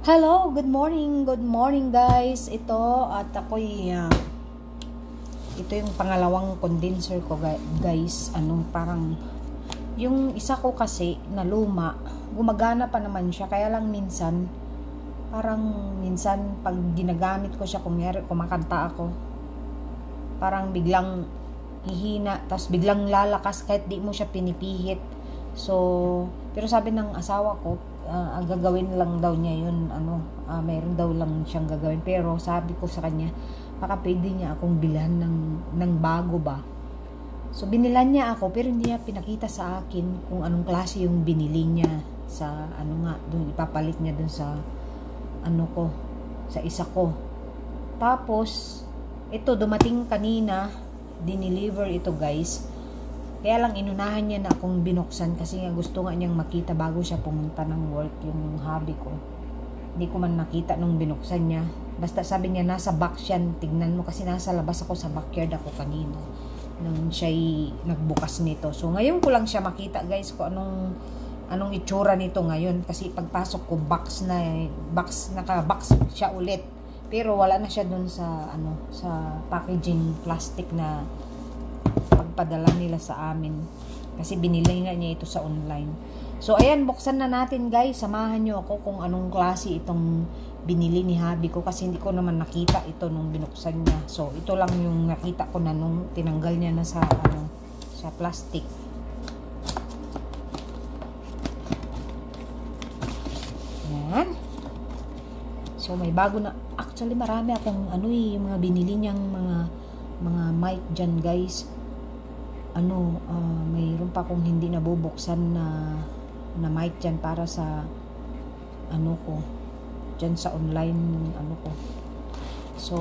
Hello, good morning guys. Ito at ako'y ito yung pangalawang condenser ko guys. Parang yung isa ko kasi na luma, gumagana pa naman siya, kaya lang minsan pag ginagamit ko siya, kunyari kumakanta ako, parang biglang hihina, tas biglang lalakas kahit di mo siya pinipihit. So, pero sabi ng asawa ko, gagawin lang daw niya yun, mayroon daw lang siyang gagawin, pero sabi ko sa kanya, baka pwede niya akong bilhan ng bago ba. So binilan niya ako, pero hindi niya pinakita sa akin kung anong klase yung binili niya sa doon ipapalit niya doon sa sa isa ko. Tapos ito dumating kanina, dineliver ito guys. Kaya lang inunahan niya na akong binuksan kasi nga gusto nga niyang makita bago siya pumunta ng work yung hubby ko. Hindi ko man nakita nung binuksan niya. Basta sabi niya nasa box yan, tignan mo, kasi nasa labas ako sa backyard ako kanina nung siya'y nagbukas nito. So ngayon ko lang siya makita guys kung anong itsura nito ngayon, kasi pagpasok ko naka-box siya ulit. Pero wala na siya dun sa sa packaging plastic na pagpadala nila sa amin, kasi binili nga niya ito sa online. So ayan, buksan na natin guys. Samahan nyo ako kung anong klase itong binili ni hubby ko, kasi hindi ko naman nakita ito nung binuksan niya. So ito lang yung nakita ko na nung tinanggal niya na sa sa plastic. Ayan. So may bago na, actually marami akong yung mga binili niyang mga mic dyan guys. Mayroon pa akong hindi nabubuksan na mic dyan para sa ko dyan sa online ko. So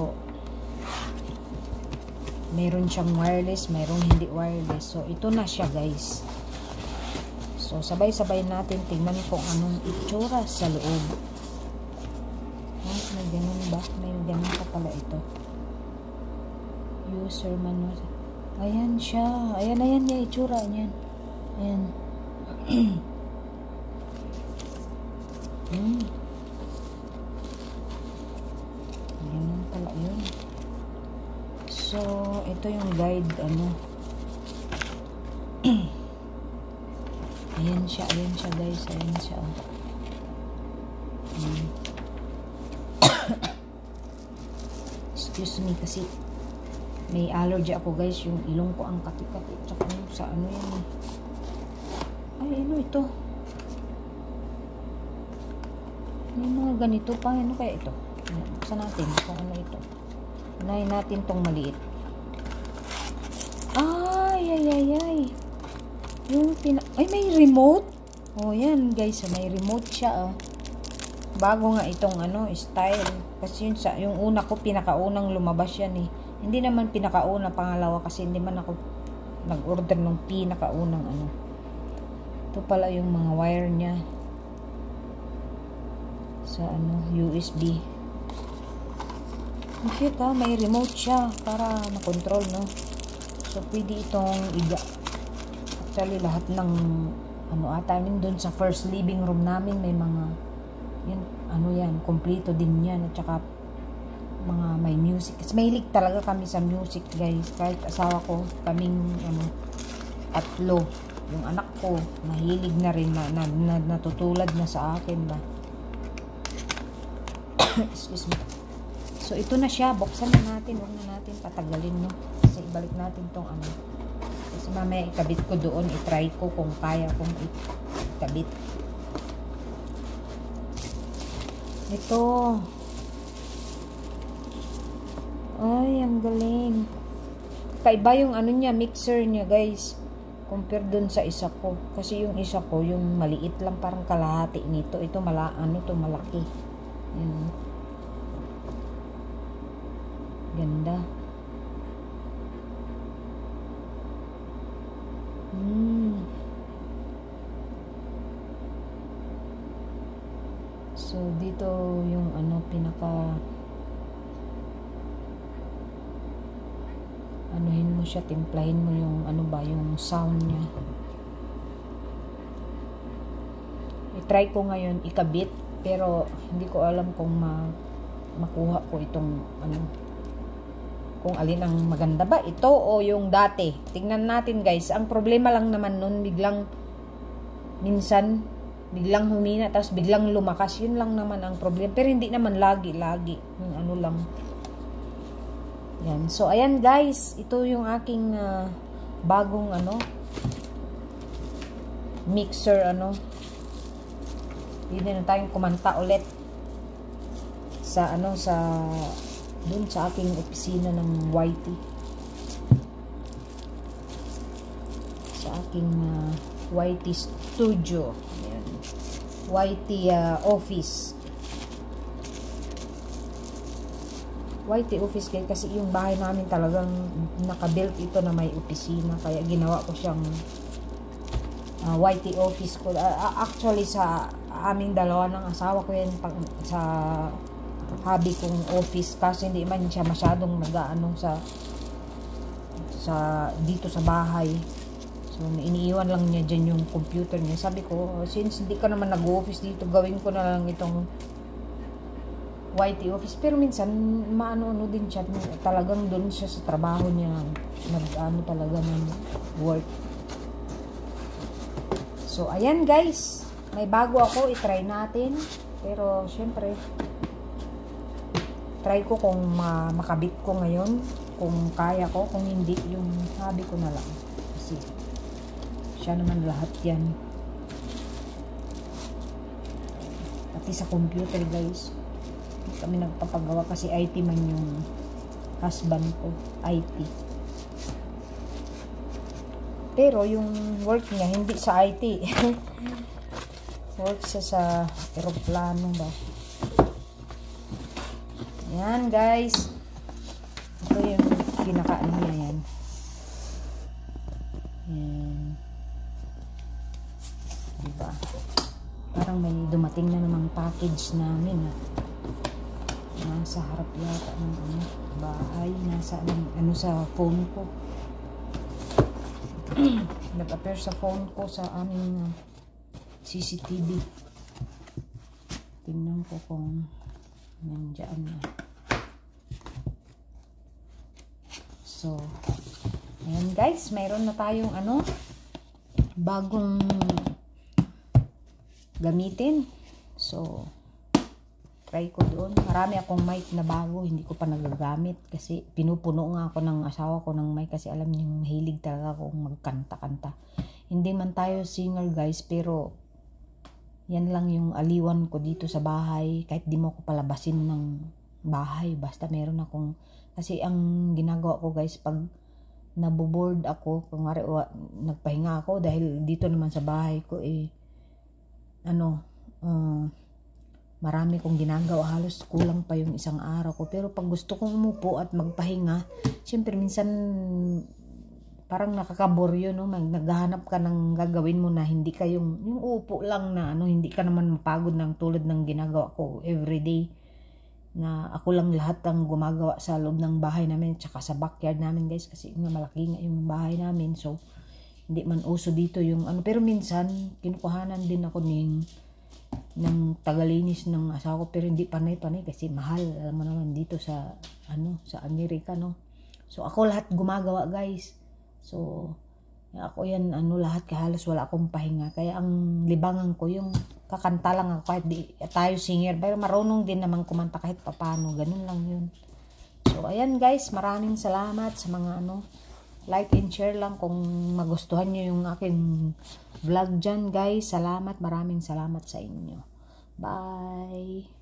mayroon siyang wireless, mayroon hindi wireless. So ito na siya guys. So sabay-sabay natin tingnan kung anong itsura sa loob. May ganun ba? May ganun pa pala ito. User manual. Ayan siya. Ayan niya itsura niyan. Ayan. Ganun pala yun. So, ito yung guide, ayan siya guys. Ayan siya. Excuse me kasi may allergy ako guys, yung ilong ko ang kati-kati, tsaka sa yan. Ay, ito. May mga ganito pa, kaya ito? Buksan natin kung ano ito. Unahin natin tong maliit. Ay. Ay, may remote. Oh, yan guys, may remote siya. Bago nga itong style. Kasi yung una ko, pinakaunang lumabas yan eh. Hindi naman pinakauna, pangalawa, kasi hindi man ako nag-order ng pinakaunang Ito pala yung mga wire niya sa USB. Ang cute may remote siya para makontrol, no? So pwede itong actually lahat ng doon sa first living room namin may mga yan, kompleto din yan, at saka mga may music. Kasi mahilig talaga kami sa music guys, kahit asawa ko, kaming tatlo. Yung anak ko mahilig na rin na natutulad na sa akin ba. Excuse me. So ito na siya, buksan na natin, huwag na natin patagalin, no? Kasi ibalik natin tong kasi mamaya ikabit ko doon, itry ko kung kaya kong ikabit ito. Ay, ang galing. Kaiba yung niya, mixer niya guys, compare dun sa isa ko. Kasi yung isa ko, yung maliit lang, parang kalahati nito. Ito malaki. Yan. Ganda. So dito yung pinaka mo siya, timplahin mo yung yung sound niya. I-try ko ngayon ikabit Pero hindi ko alam kung makuha ko itong ano, kung alin ang maganda ba, ito o yung dati. Tingnan natin guys. Ang problema lang naman nun, minsan biglang humina, tapos biglang lumakas. Yun lang naman ang problema. Pero hindi naman lagi. Yung ano lang. Yan. So, ayan guys. Ito yung aking bagong ano, mixer ano. Hindi na tayong kumanta ulit sa ano, dun sa aking opisina ng YT. Sa aking YT studio. Ayan. YT office. YT office kasi yung bahay namin talagang nakabuilt ito na may opisina. Kaya ginawa ko siyang YT office ko. Actually sa aming dalawa ng asawa ko yan sa hobby kong office kasi hindi man siya masyadong nag-aano sa dito sa bahay. So iniiwan lang niya dyan yung computer niya. Sabi ko, since hindi ka naman nag-office dito, gawin ko na lang itong YT office. Pero minsan maano din siya, talagang doon siya sa trabaho niya nag-ano talaga ng work. So ayan guys, may bago ako, i-try natin. Pero syempre try ko kung makabit ko ngayon, kung kaya ko, kung hindi, yung sabi ko na lang. Kasi siya naman lahat yan. Pati sa computer guys, kami nagpapagawa kasi IT man yung husband ko, IT. Pero yung work niya hindi sa IT. Work siya sa aeroplano ba. Yan guys. Ito yung kinakaan niya yan. Yan. Diba? Parang may dumating na namang package namin nasa harap yata ng bahay. Nasa ano sa phone ko. Nag-appear sa phone ko sa aming CCTV. Tingnan ko kung nandiyan na. So, ayan guys, mayroon na tayong ano, bagong gamitin. So, try ko doon. Marami akong mic na bago, hindi ko pa nagagamit kasi pinupuno nga ako ng asawa ko ng mic kasi alam niyo, mahilig talaga akong magkanta-kanta. Hindi man tayo singer guys, pero yan lang yung aliwan ko dito sa bahay. Kahit di mo ko palabasin ng bahay, basta meron akong, kasi ang ginagawa ko guys, pag naboboard ako, kung nagpahinga ako dahil dito naman sa bahay ko marami kong ginagawa, halos kulang pa yung isang araw ko. Pero pag gusto kong umupo at magpahinga, syempre minsan parang nakakabor yun, no? Naghahanap ka ng gagawin mo na hindi ka yung upo lang na hindi ka naman mapagod ng tulad ng ginagawa ko everyday. Na ako lang lahat ang gumagawa sa loob ng bahay namin tsaka sa backyard namin guys, kasi nga malaki nga yung bahay namin. So hindi man uso dito yung pero minsan kinukuhanan din ako ng tagalinis ng asawa ko, pero hindi panay-panay kasi mahal, alam mo naman dito sa sa Amerika, no. So ako lahat gumagawa guys. So ako yan lahat, halos wala akong pahinga. Kaya ang libangan ko yung kakanta lang ako, kahit di tayo singer, pero marunong din naman kumanta kahit papano, ganun lang yun. So ayan guys, maraming salamat sa mga like and share lang kung magustuhan nyo yung aking vlog dyan guys. Salamat, maraming salamat sa inyo. Bye!